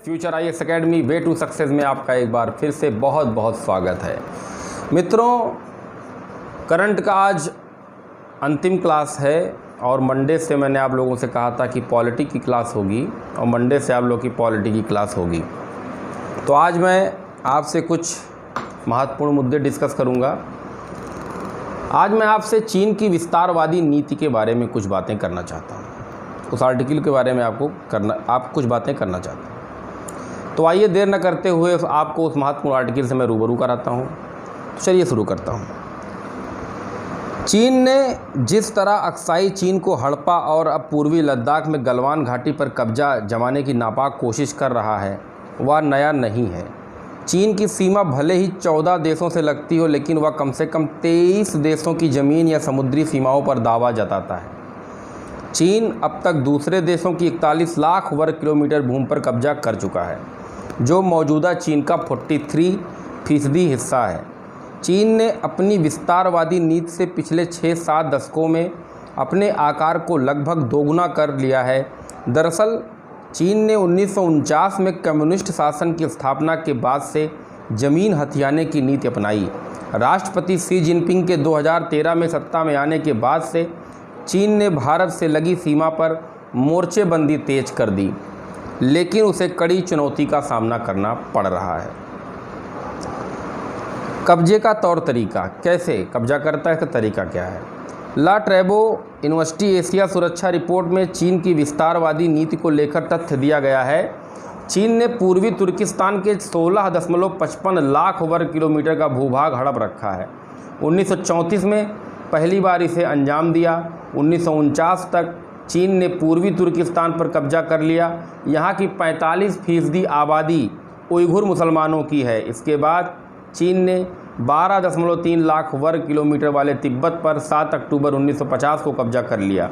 Future IAS academy way to success में आपका एक बार फिर से बहुत बहुत स्वागत है। मित्रों, करंट का आज अंतिम क्लास है और मंडे से मैंने आप लोगों से कहा था कि पॉलिटी की क्लास होगी और मंडे से आप लोगों की पॉलिटी की क्लास होगी। तो आज मैं आपसे कुछ महत्वपूर्ण मुद्दे डिस्कस करूंगा। आज मैं आपसे चीन की विस्तारवादी नीति के बारे में कुछ बातें करना चाहता हूं। उस आर्टिकल के बारे में आप कुछ बातें करना चाहते हैं। तो आइए देर न करते हुए आपको उस महत्वपूर्ण आर्टिकल से मैं रूबरू कराता हूं। तो चलिए शुरू करता हूं। चीन ने जिस तरह अक्साई चीन को हड़पा और अब पूर्वी लद्दाख में गलवान घाटी पर कब्जा जमाने की नापाक कोशिश कर रहा है, वह नया नहीं है। चीन की सीमा भले ही 14 देशों से लगती हो, लेकिन वह कम से कम 23 देशों की ज़मीन या समुद्री सीमाओं पर दावा जताता है। चीन अब तक दूसरे देशों की 41 लाख वर्ग किलोमीटर भूमि पर कब्जा कर चुका है, जो मौजूदा चीन का 43% हिस्सा है। चीन ने अपनी विस्तारवादी नीति से पिछले 6-7 दशकों में अपने आकार को लगभग दोगुना कर लिया है। दरअसल चीन ने 1949 में कम्युनिस्ट शासन की स्थापना के बाद से ज़मीन हथियाने की नीति अपनाई। राष्ट्रपति शी जिनपिंग के 2013 में सत्ता में आने के बाद से चीन ने भारत से लगी सीमा पर मोर्चेबंदी तेज कर दी, लेकिन उसे कड़ी चुनौती का सामना करना पड़ रहा है। कब्जे का तौर तरीका, कैसे कब्जा करता है, इसका तरीका क्या है। ला ट्रेबो यूनिवर्सिटी एशिया सुरक्षा रिपोर्ट में चीन की विस्तारवादी नीति को लेकर तथ्य दिया गया है। चीन ने पूर्वी तुर्किस्तान के 16.55 लाख वर्ग किलोमीटर का भूभाग हड़प रखा है। 1934 में पहली बार इसे अंजाम दिया। 1949 तक चीन ने पूर्वी तुर्किस्तान पर कब्जा कर लिया। यहाँ की 45% आबादी उइघुर मुसलमानों की है। इसके बाद चीन ने 12.3 लाख वर्ग किलोमीटर वाले तिब्बत पर 7 अक्टूबर 1950 को कब्जा कर लिया।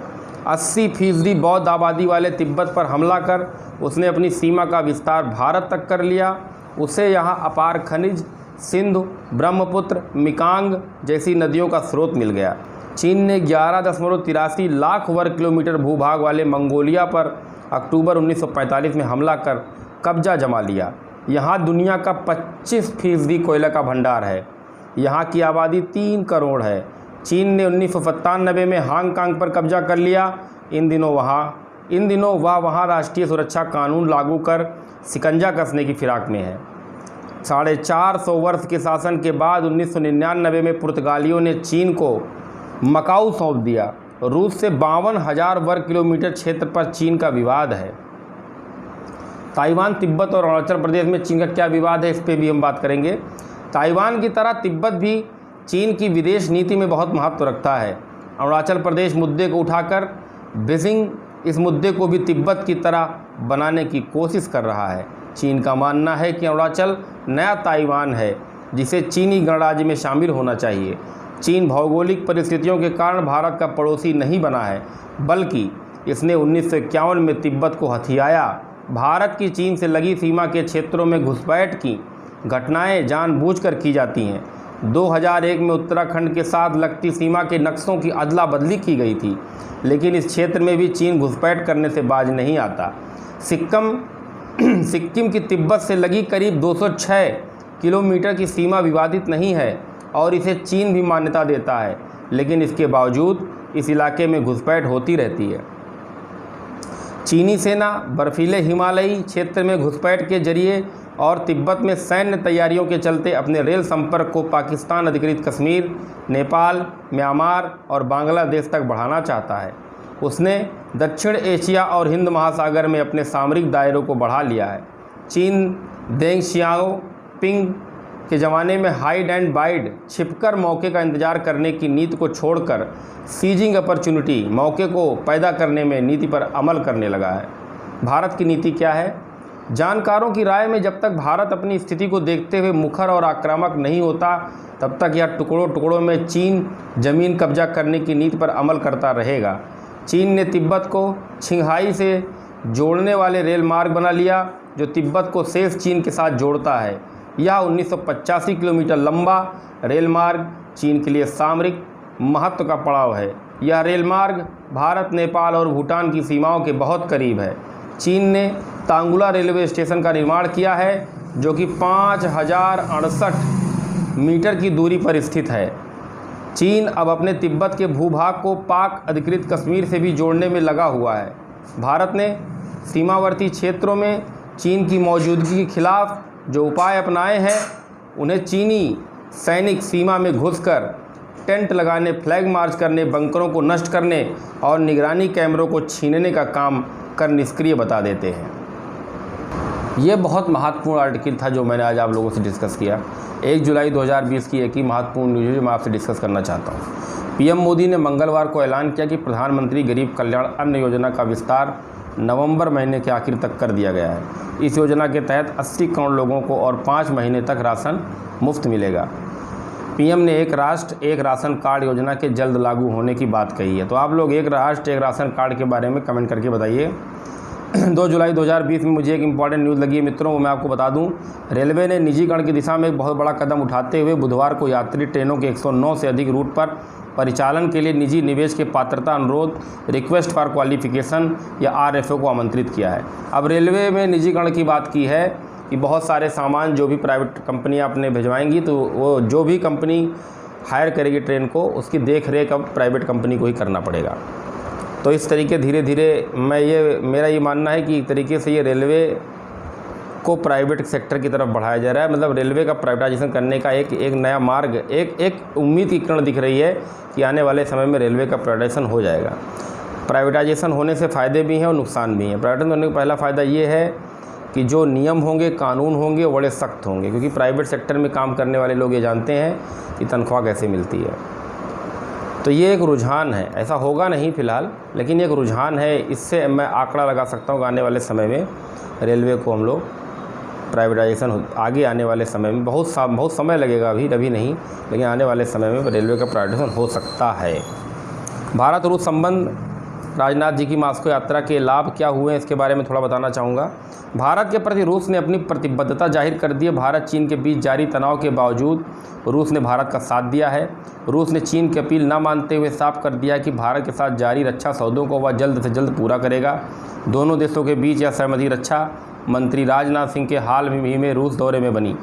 80% बौद्ध आबादी वाले तिब्बत पर हमला कर उसने अपनी सीमा का विस्तार भारत तक कर लिया। उसे यहाँ अपार खनिज, सिंधु, ब्रह्मपुत्र, मिकांग जैसी नदियों का स्रोत मिल गया। चीन ने 11.83 लाख वर्ग किलोमीटर भूभाग वाले मंगोलिया पर अक्टूबर 1945 में हमला कर कब्जा जमा लिया। यहाँ दुनिया का 25% कोयला का भंडार है। यहाँ की आबादी 3 करोड़ है। चीन ने 1997 में हांगकांग पर कब्जा कर लिया। इन दिनों वह वहाँ राष्ट्रीय सुरक्षा कानून लागू कर शिकंजा कसने की फिराक में है। 450 वर्ष के शासन के बाद 1999 में पुर्तगालियों ने चीन को मकाऊ सौंप दिया। रूस से 52,000 वर्ग किलोमीटर क्षेत्र पर चीन का विवाद है। ताइवान, तिब्बत और अरुणाचल प्रदेश में चीन का क्या विवाद है, इस पर भी हम बात करेंगे। ताइवान की तरह तिब्बत भी चीन की विदेश नीति में बहुत महत्व रखता है। अरुणाचल प्रदेश मुद्दे को उठाकर बीजिंग इस मुद्दे को भी तिब्बत की तरह बनाने की कोशिश कर रहा है। चीन का मानना है कि अरुणाचल नया ताइवान है, जिसे चीनी गणराज्य में शामिल होना चाहिए। चीन भौगोलिक परिस्थितियों के कारण भारत का पड़ोसी नहीं बना है, बल्कि इसने 1951 में तिब्बत को हथियाया। भारत की चीन से लगी सीमा के क्षेत्रों में घुसपैठ की घटनाएं जानबूझकर की जाती हैं। 2001 में उत्तराखंड के साथ लगती सीमा के नक्शों की अदला बदली की गई थी, लेकिन इस क्षेत्र में भी चीन घुसपैठ करने से बाज नहीं आता। सिक्किम की तिब्बत से लगी करीब 206 किलोमीटर की सीमा विवादित नहीं है और इसे चीन भी मान्यता देता है, लेकिन इसके बावजूद इस इलाके में घुसपैठ होती रहती है। चीनी सेना बर्फीले हिमालयी क्षेत्र में घुसपैठ के जरिए और तिब्बत में सैन्य तैयारियों के चलते अपने रेल संपर्क को पाकिस्तान अधिकृत कश्मीर, नेपाल, म्यांमार और बांग्लादेश तक बढ़ाना चाहता है। उसने दक्षिण एशिया और हिंद महासागर में अपने सामरिक दायरों को बढ़ा लिया है। चीन देंग शियाओपिंग के ज़माने में हाइड एंड बाइड, छिपकर मौके का इंतजार करने की नीति को छोड़कर सीजिंग अपॉर्चुनिटी, मौके को पैदा करने में नीति पर अमल करने लगा है। भारत की नीति क्या है? जानकारों की राय में जब तक भारत अपनी स्थिति को देखते हुए मुखर और आक्रामक नहीं होता, तब तक यह टुकड़ों टुकड़ों में चीन ज़मीन कब्जा करने की नीति पर अमल करता रहेगा। चीन ने तिब्बत को छिंगहाई से जोड़ने वाले रेल मार्ग बना लिया, जो तिब्बत को शेष चीन के साथ जोड़ता है। यह 1985 किलोमीटर लंबा रेल मार्ग चीन के लिए सामरिक महत्व का पड़ाव है। यह रेल मार्ग भारत, नेपाल और भूटान की सीमाओं के बहुत करीब है। चीन ने तांगुला रेलवे स्टेशन का निर्माण किया है, जो कि 5068 मीटर की दूरी पर स्थित है। चीन अब अपने तिब्बत के भूभाग को पाक अधिकृत कश्मीर से भी जोड़ने में लगा हुआ है। भारत ने सीमावर्ती क्षेत्रों में चीन की मौजूदगी के खिलाफ जो उपाय अपनाए हैं, उन्हें चीनी सैनिक सीमा में घुसकर टेंट लगाने, फ्लैग मार्च करने, बंकरों को नष्ट करने और निगरानी कैमरों को छीनने का काम कर निष्क्रिय बता देते हैं। ये बहुत महत्वपूर्ण आर्टिकल था जो मैंने आज आप लोगों से डिस्कस किया। 1 जुलाई 2020 की एक ही महत्वपूर्ण न्यूज़ मैं आपसे डिस्कस करना चाहता हूँ। पीएम मोदी ने मंगलवार को ऐलान किया कि प्रधानमंत्री गरीब कल्याण अन्न योजना का विस्तार नवंबर महीने के आखिर तक कर दिया गया है। इस योजना के तहत 80 करोड़ लोगों को और 5 महीने तक राशन मुफ्त मिलेगा। पीएम ने एक राष्ट्र एक राशन कार्ड योजना के जल्द लागू होने की बात कही है। तो आप लोग एक राष्ट्र एक राशन कार्ड के बारे में कमेंट करके बताइए। 2 जुलाई 2020 में मुझे एक इम्पॉर्टेंट न्यूज़ लगी है मित्रों, वो मैं आपको बता दूं। रेलवे ने निजीकरण की दिशा में एक बहुत बड़ा कदम उठाते हुए बुधवार को यात्री ट्रेनों के 109 से अधिक रूट पर परिचालन के लिए निजी निवेश के पात्रता अनुरोध रिक्वेस्ट फॉर क्वालिफिकेशन या RFO को आमंत्रित किया है। अब रेलवे में निजीकरण की बात की है कि बहुत सारे सामान जो भी प्राइवेट कंपनियां अपने भिजवाएंगी, तो वो जो भी कंपनी हायर करेगी ट्रेन को, उसकी देख रेख अब प्राइवेट कंपनी को ही करना पड़ेगा। तो इस तरीके धीरे धीरे मेरा ये मानना है कि एक तरीके से ये रेलवे को प्राइवेट सेक्टर की तरफ बढ़ाया जा रहा है। मतलब रेलवे का प्राइवेटाइजेशन करने का एक नया मार्ग, एक उम्मीद की किरण दिख रही है कि आने वाले समय में रेलवे का प्राइवेटाइजेशन हो जाएगा। प्राइवेटाइजेशन होने से फ़ायदे भी हैं और नुकसान भी हैं। प्राइवेटाइजेशन होने का पहला फ़ायदा ये है कि जो नियम होंगे, कानून होंगे, वो बड़े सख्त होंगे, क्योंकि प्राइवेट सेक्टर में काम करने वाले लोग ये जानते हैं कि तनख्वाह कैसे मिलती है। तो ये एक रुझान है, ऐसा होगा नहीं फ़िलहाल, लेकिन एक रुझान है। इससे मैं आंकड़ा लगा सकता हूँ कि आने वाले समय में रेलवे को हम लोग प्राइवेटाइजेशन आगे आने वाले समय में बहुत समय लगेगा, अभी नहीं, लेकिन आने वाले समय में रेलवे का प्राइवेटाइजेशन हो सकता है। भारत रूस संबंध, राजनाथ जी की मास्को यात्रा के लाभ क्या हुए हैं, इसके बारे में थोड़ा बताना चाहूँगा। भारत के प्रति रूस ने अपनी प्रतिबद्धता जाहिर कर दी है। भारत चीन के बीच जारी तनाव के बावजूद रूस ने भारत का साथ दिया है। रूस ने चीन की अपील न मानते हुए साफ कर दिया कि भारत के साथ जारी रक्षा सौदों को वह जल्द से जल्द पूरा करेगा। दोनों देशों के बीच यह सहमति रक्षा मंत्री राजनाथ सिंह के हाल ही में रूस दौरे में बनी।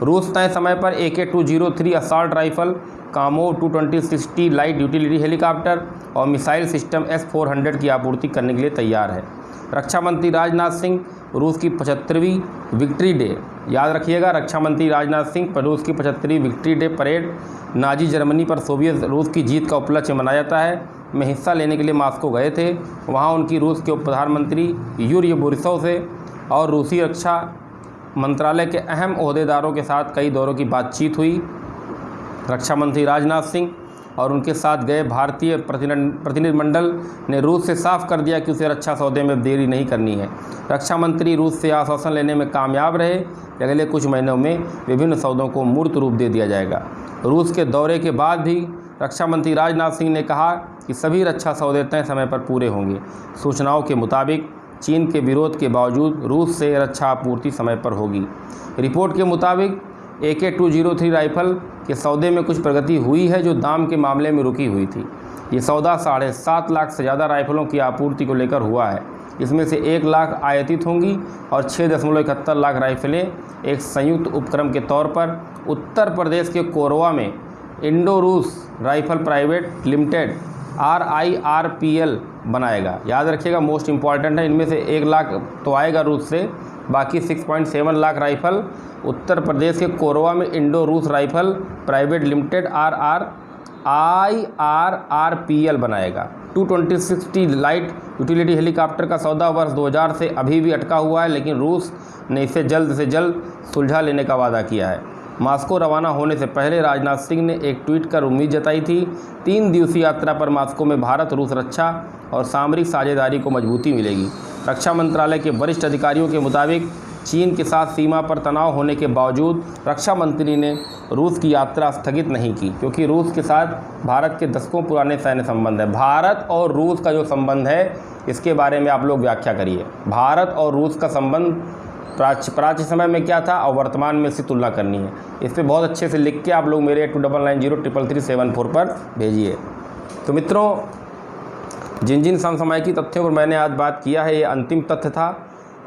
रूस तय समय पर AK-203 असॉल्ट राइफल, कामो 220-60 लाइट यूटिलिटी हेलीकॉप्टर और मिसाइल सिस्टम S-400 की आपूर्ति करने के लिए तैयार है। रक्षा मंत्री राजनाथ सिंह रूस की 75वीं विक्ट्री डे, याद रखिएगा, रक्षा मंत्री राजनाथ सिंह रूस की 75वीं victory day parade Nazi Germany पर सोवियत रूस की जीत का उपलक्ष्य मनाया जाता है में हिस्सा लेने के लिए मास्को गए थे। वहाँ उनकी रूस के उप प्रधानमंत्री यूरी बोरिसोव से और रूसी रक्षा मंत्रालय के अहम ओहदेदारों के साथ कई दौरों की बातचीत हुई। रक्षा मंत्री राजनाथ सिंह और उनके साथ गए भारतीय प्रतिनिधिमंडल ने रूस से साफ कर दिया कि उसे रक्षा सौदे में देरी नहीं करनी है। रक्षा मंत्री रूस से आश्वासन लेने में कामयाब रहे कि अगले कुछ महीनों में विभिन्न सौदों को मूर्त रूप दे दिया जाएगा। रूस के दौरे के बाद भी रक्षा मंत्री राजनाथ सिंह ने कहा कि सभी रक्षा सौदे तय समय पर पूरे होंगे। सूचनाओं के मुताबिक चीन के विरोध के बावजूद रूस से रक्षा आपूर्ति समय पर होगी। रिपोर्ट के मुताबिक AK-203 राइफल के सौदे में कुछ प्रगति हुई है, जो दाम के मामले में रुकी हुई थी। ये सौदा 7.5 लाख से ज़्यादा राइफलों की आपूर्ति को लेकर हुआ है। इसमें से 1 लाख आयातित होंगी और 6.71 लाख राइफलें एक संयुक्त उपक्रम के तौर पर उत्तर प्रदेश के कोरवा में इंडो रूस राइफल प्राइवेट लिमिटेड RIRPL बनाएगा। याद रखिएगा, मोस्ट इम्पॉर्टेंट है। इनमें से 1 लाख तो आएगा रूस से, बाकी 6.7 लाख राइफल उत्तर प्रदेश के कोरवा में इंडो रूस राइफल प्राइवेट लिमिटेड RIRPL बनाएगा। 220-60 लाइट यूटिलिटी हेलीकॉप्टर का सौदा वर्ष 2000 से अभी भी अटका हुआ है, लेकिन रूस ने इसे जल्द से जल्द सुलझा लेने का वादा किया है। मास्को रवाना होने से पहले राजनाथ सिंह ने एक ट्वीट कर उम्मीद जताई थी 3 दिवसीय यात्रा पर मास्को में भारत रूस रक्षा और सामरिक साझेदारी को मजबूती मिलेगी। रक्षा मंत्रालय के वरिष्ठ अधिकारियों के मुताबिक चीन के साथ सीमा पर तनाव होने के बावजूद रक्षा मंत्री ने रूस की यात्रा स्थगित नहीं की, क्योंकि रूस के साथ भारत के दशकों पुराने सैन्य संबंध है। भारत और रूस का जो संबंध है, इसके बारे में आप लोग व्याख्या करिए। भारत और रूस का संबंध प्राचीन समय में क्या था और वर्तमान में इसकी तुलना करनी है। इस पर बहुत अच्छे से लिख के आप लोग मेरे 29903337 पर भेजिए। तो मित्रों, जिन समसामयिकी तथ्यों पर मैंने आज बात किया है, ये अंतिम तथ्य था।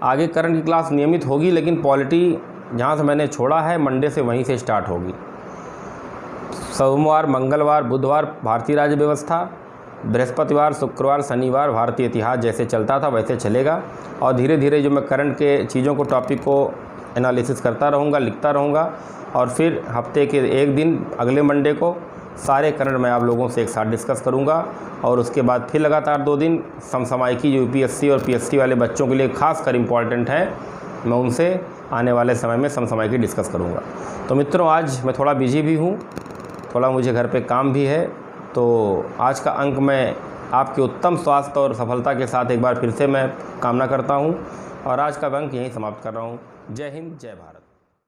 आगे करंट की क्लास नियमित होगी, लेकिन पॉलिटी जहाँ से मैंने छोड़ा है मंडे से वहीं से स्टार्ट होगी। सोमवार, मंगलवार, बुधवार भारतीय राज्य व्यवस्था, बृहस्पतिवार, शुक्रवार, शनिवार भारतीय इतिहास जैसे चलता था वैसे चलेगा। और धीरे धीरे जो मैं करंट के चीज़ों को, टॉपिक को एनालिसिस करता रहूँगा, लिखता रहूँगा, और फिर हफ्ते के एक दिन अगले मंडे को सारे करंट मैं आप लोगों से एक साथ डिस्कस करूँगा। और उसके बाद फिर लगातार 2 दिन समसामयिकी जो यूपीएससी और पीएससी वाले बच्चों के लिए खास कर इम्पॉर्टेंट है, मैं उनसे आने वाले समय में समसामयिकी डिस्कस करूँगा। तो मित्रों, आज मैं थोड़ा बिजी भी हूँ, थोड़ा मुझे घर पे काम भी है, तो आज का अंक मैं आपके उत्तम स्वास्थ्य और सफलता के साथ एक बार फिर से मैं कामना करता हूँ, और आज का अंक यहीं समाप्त कर रहा हूँ। जय हिंद, जय भारत।